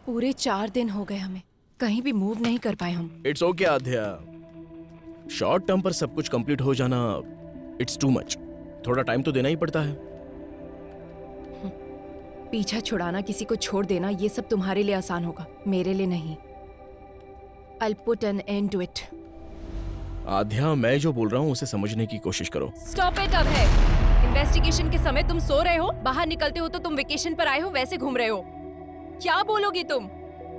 पूरे 4 दिन हो गए हमें, कहीं भी मूव नहीं कर पाए हम। It's okay Aadhya, short term पर सब कुछ कंप्लीट हो जाना इट्स टू मच। थोड़ा टाइम तो देना ही पड़ता है। पीछा छुड़ाना, किसी को छोड़ देना, ये सब तुम्हारे लिए आसान होगा, मेरे लिए नहीं। I'll put an end to it. आध्या, मैं जो बोल रहा हूँ उसे समझने की कोशिश करो। Stop it अब है। इन्वेस्टिगेशन के समय तुम सो रहे हो, बाहर निकलते हो तो तुम वेकेशन पर आए हो वैसे घूम रहे हो। क्या बोलोगी तुम?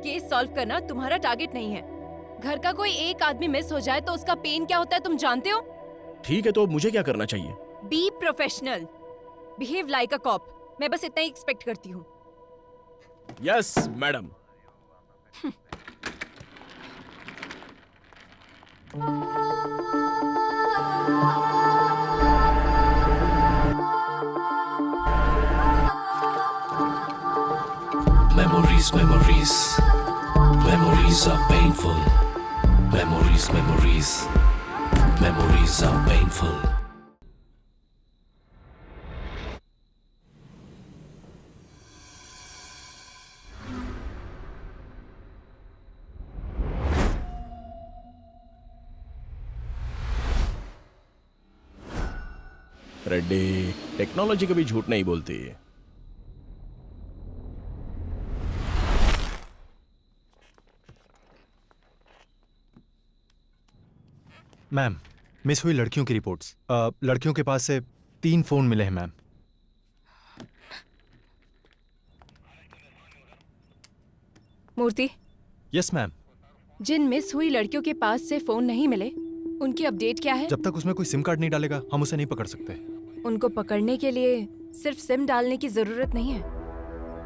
केस सॉल्व करना तुम्हारा टारगेट नहीं है। घर का कोई एक आदमी मिस हो जाए तो उसका पेन क्या होता है तुम जानते हो? ठीक है, तो अब मुझे क्या करना चाहिए? Be professional, behave like a cop. मैं बस इतना ही एक्सपेक्ट करती हूँ। Yes madam. Memories, memories, memories are painful. Memories, memories, memories are painful. Reddy, technology कभी झूठ नहीं बोलती। मैम, मिस हुई लड़कियों की रिपोर्ट्स। लड़कियों के पास से 3 फोन मिले हैं मैम। मूर्ति, यस मैम। जिन मिस हुई लड़कियों के पास से फोन नहीं मिले, उनकी अपडेट क्या है? जब तक उसमें कोई सिम कार्ड नहीं डालेगा हम उसे नहीं पकड़ सकते। उनको पकड़ने के लिए सिर्फ सिम डालने की जरूरत नहीं है।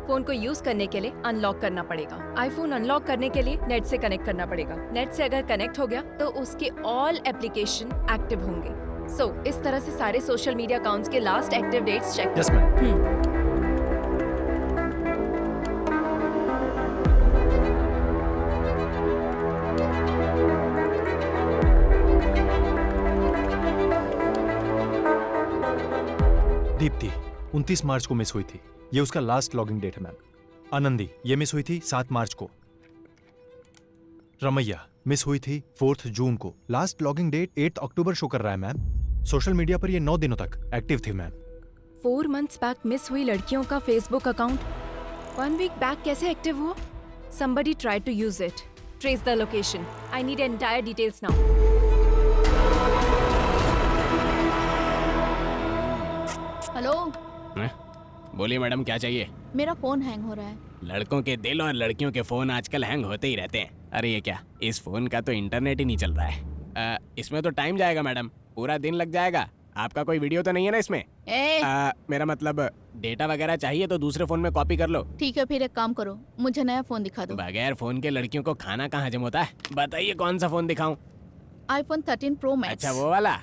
फोन को यूज करने के लिए अनलॉक करना पड़ेगा। आईफोन अनलॉक करने के लिए नेट से कनेक्ट करना पड़ेगा। नेट से अगर कनेक्ट हो गया तो उसके ऑल एप्लीकेशन एक्टिव होंगे। सो इस तरह से सारे सोशल मीडिया अकाउंट्स के last active dates check. Yes ma'am. Deepti 29 मार्च को मिस हुई थी, ये उसका लास्ट लॉगिंग डेट है मैम। आनंदी, ये मिस हुई थी 7 मार्च को। रमैया मिस हुई थी 4 जून को। लास्ट लॉगिंग डेट 8 अक्टूबर शो कर रहा है मैम। सोशल मीडिया पर ये 9 दिनों तक एक्टिव थी मैम। 4 मंथ्स बैक मिस हुई लड़कियों का फेसबुक अकाउंट 1 वीक बैक कैसे एक्टिव हुआ? Somebody tried to use it. Trace the location. I need entire details now. Hello, बोलिए मैडम, क्या चाहिए? मेरा फोन हैंग हो रहा है। लड़कों के दिल और लड़कियों के फोन आजकल हैंग होते ही रहते हैं। अरे ये क्या, इस फोन का तो इंटरनेट ही नहीं चल रहा है। इसमें तो टाइम जाएगा मैडम, पूरा दिन लग जाएगा। आपका कोई वीडियो तो नहीं है ना इसमें? मेरा मतलब डेटा वगैरह चाहिए तो दूसरे फोन में कॉपी कर लो। ठीक है, फिर एक काम करो, मुझे नया फोन दिखा दो। बगैर फोन के लड़कियों को खाना कहाँ हजम होता है? बताइए कौन सा फोन दिखाऊं? iPhone 13 Pro Max। अच्छा, वो वाला?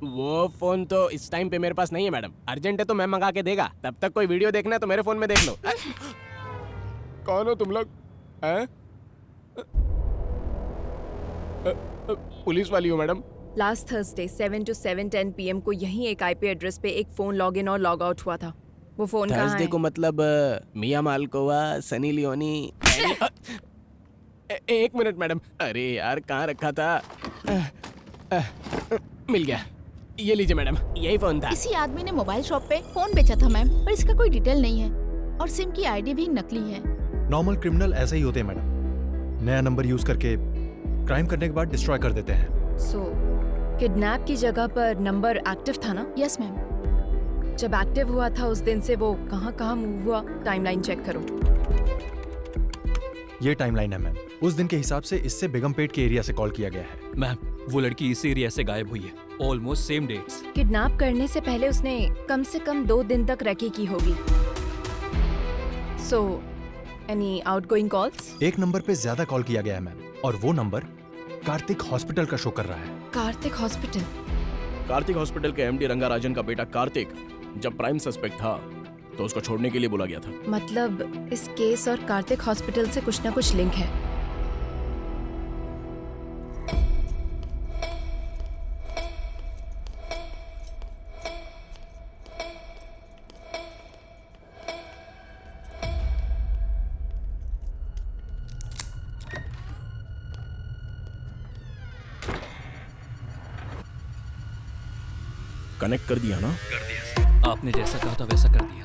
वो फोन तो इस टाइम पे मेरे पास नहीं है मैडम। अर्जेंट है तो मैं मंगा के देगा। तब तक कोई वीडियो देखना है तो मेरे फोन में देख लो। कौन हो तुम लोग? पुलिस वाली हो madam? Last Thursday 7 to 7:10 PM को यही एक IP एड्रेस पे एक फोन लॉग इन और लॉग आउट हुआ था। वो फोन कहाँ है? थर्सडे को मतलब मिया मालकोवा, सनी लियोनी। एक मिनट मैडम, अरे यार कहाँ रखा था? मिल गया, ये लीजिए मैडम, यही फोन था। इसी आदमी ने मोबाइल शॉप पे फोन बेचा था मैम, पर इसका कोई डिटेल नहीं है और सिम की आईडी भी नकली है। नॉर्मल क्रिमिनल ऐसे ही होते हैं मैडम, नया नंबर यूज करके क्राइम करने के बाद डिस्ट्रॉय कर देते हैं। सो किडनैप की जगह पर नंबर एक्टिव था ना? Yes ma'am. जब एक्टिव हुआ था उस दिन से वो कहाँ कहाँ मूव हुआ, टाइमलाइन चेक करो। ये टाइमलाइन है मैम। उस दिन के हिसाब से इससे बेगमपेट के एरिया से कॉल किया गया है। मैम, वो लड़की इस एरिया से गायब हुई है, ऑलमोस्ट सेम डेट्स। किडनैप करने से पहले उसने कम से कम 2 दिन तक रैकी की होगी। So any outgoing calls? एक नंबर पे ज्यादा कॉल किया गया है मैम, और वो नंबर कार्तिक हॉस्पिटल का शो कर रहा है। कार्तिक हॉस्पिटल? कार्तिक हॉस्पिटल के MD रंगाराजन का बेटा कार्तिक जब प्राइम सस्पेक्ट था तो उसको छोड़ने के लिए बोला गया था। मतलब इस केस और कार्तिक हॉस्पिटल से कुछ ना कुछ लिंक है। कनेक्ट कर दिया ना? कर दिया सर, आपने जैसा कहा था वैसा कर दिया।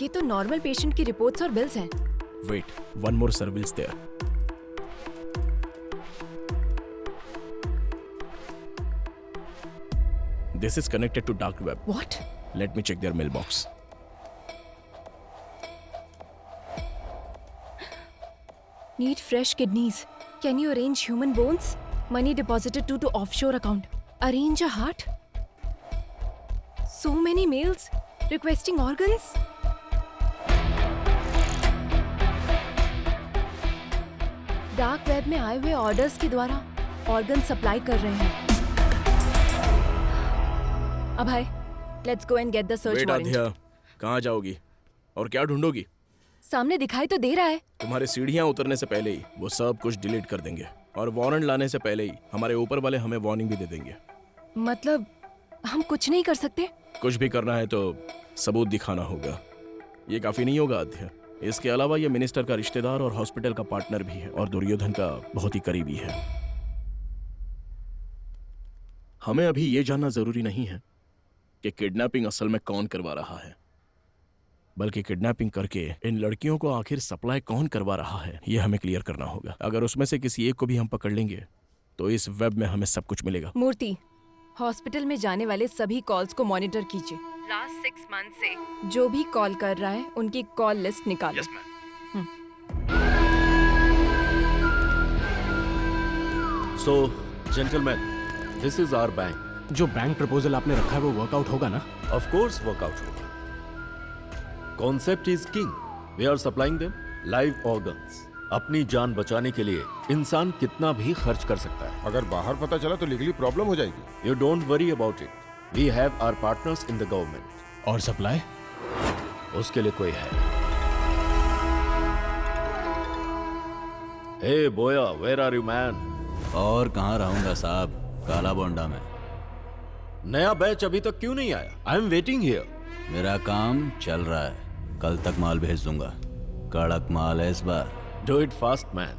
ये तो नॉर्मल पेशेंट की रिपोर्ट्स और बिल्स हैं। Wait, one more surveillance there. This is connected to dark web. What? Let me check their mailbox. Need fresh kidneys. Can you arrange human bones? Money deposited to offshore account. Arrange a heart? So many mails requesting organs. Dark web में आए हुए orders के द्वारा organ supply कर रहे हैं। Abhay, let's go and get the search wait warrant. Aadhya, कहाँ जाओगी और क्या ढूंढोगी? सामने दिखाई तो दे रहा है। तुम्हारे सीढ़ियाँ उतरने से पहले ही वो सब कुछ डिलीट कर देंगे और वारंट लाने से पहले ही हमारे ऊपर वाले हमें वार्निंग भी दे देंगे। मतलब हम कुछ नहीं कर सकते? कुछ भी करना है तो सबूत दिखाना होगा। ये काफी नहीं होगा आध्या। इसके अलावा ये मिनिस्टर का रिश्तेदार और हॉस्पिटल का पार्टनर भी है और दुर्योधन का बहुत ही करीबी है। हमें अभी ये जानना जरूरी नहीं है कि किडनैपिंग असल में कौन करवा रहा है, बल्कि किडनैपिंग करके इन लड़कियों को आखिर सप्लाई कौन करवा रहा है, ये हमें क्लियर करना होगा। अगर उसमें से किसी एक को भी हम पकड़ लेंगे तो इस वेब में हमें सब कुछ मिलेगा। मूर्ति, हॉस्पिटल में जाने वाले सभी कॉल्स को मॉनिटर कीजिए। लास्ट 6 मंथ से जो भी कॉल कर रहा है उनकी कॉल लिस्ट निकालो। Yes ma'am. So, gentlemen, this is our bank. जो बैंक प्रपोजल आपने रखा है वो वर्कआउट होगा ना? Of course, workout होगा. Concept is king. We are supplying them live organs. अपनी जान बचाने के लिए इंसान कितना भी खर्च कर सकता है। अगर बाहर पता चला तो लीगली प्रॉब्लम हो जाएगी। You don't worry about it. We have our partners in the government. और सप्लाई? उसके लिए कोई है। Hey boya, where are you man? और कहाँ रहूंगा साहब, काला बोंडा में। नया बैच अभी तक क्यों नहीं आया? I am waiting here. मेरा काम चल रहा है, कल तक माल भेज दूंगा। कड़क माल है इस बार। Do it fast man.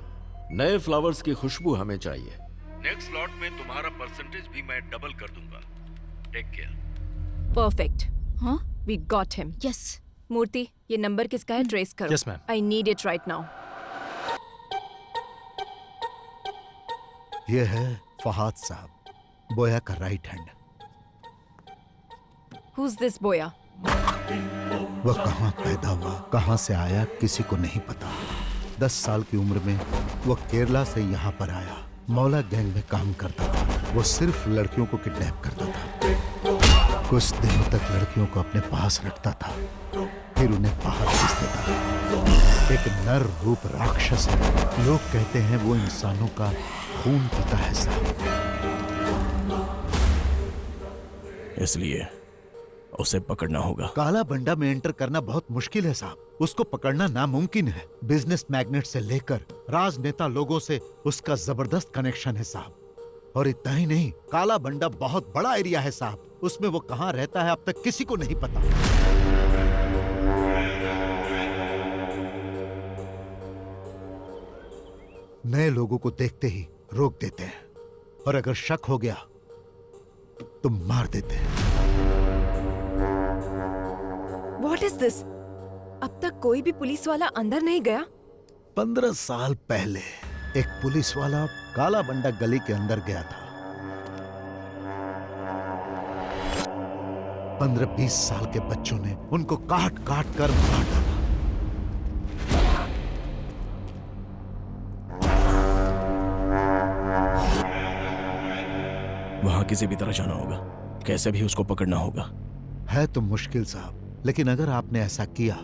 नए फ्लावर्स की खुशबू हमें चाहिए। नेक्स्ट स्लॉट में तुम्हारा परसेंटेज भी मैं डबल कर दूंगा। Take care. परफेक्ट, हाँ? We got him. Yes. Murthy, ये नंबर किसका है? ट्रेस करो। Yes, ma'am. I need it right now. ये है फहाद साहब, बोया का right hand. Who is this Boya? वह कहाँ पैदा हुआ, कहाँ से आया, किसी को नहीं पता। 10 साल की उम्र में वह केरला से यहाँ पर आया। मौला गैंग में काम करता था। वो सिर्फ लड़कियों को किडनैप करता था। कुछ दिनों तक लड़कियों को अपने पास रखता था, फिर उन्हें बाहर भेज देता था। एक नर रूप राक्षस है। लोग कहते हैं वो इंसानों का खून पीता है साहब। इसलिए उसे पकड़ना होगा। काला बंडा में एंटर करना बहुत मुश्किल है साहब। उसको पकड़ना नामुमकिन है। बिजनेस मैग्नेट से लेकर राजनेता लोगों से उसका जबरदस्त कनेक्शन है साहब। और इतना ही नहीं, काला बंडा बहुत बड़ा एरिया है साहब। उसमें वो कहाँ रहता है अब तक किसी को नहीं पता। नए लोगों को देखते ही रोक देते हैं और अगर शक हो गया तो मार देते हैं। What is this? अब तक कोई भी पुलिस वाला अंदर नहीं गया? 15 साल पहले एक पुलिस वाला काला बंडा गली के अंदर गया था। 15-20 साल के बच्चों ने उनको काट काट कर मार डाला। वहां किसी भी तरह जाना होगा, कैसे भी उसको पकड़ना होगा। है तो मुश्किल साहब, लेकिन अगर आपने ऐसा किया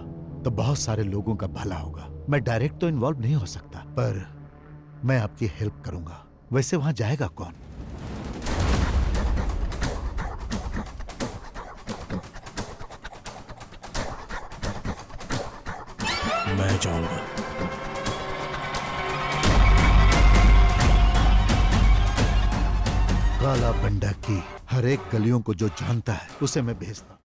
तो बहुत सारे लोगों का भला होगा। मैं डायरेक्ट तो इन्वॉल्व नहीं हो सकता, पर मैं आपकी हेल्प करूंगा। वैसे वहां जाएगा कौन? मैं जाऊंगा। काला बंडा की हर एक गलियों को जो जानता है उसे मैं भेजता हूं।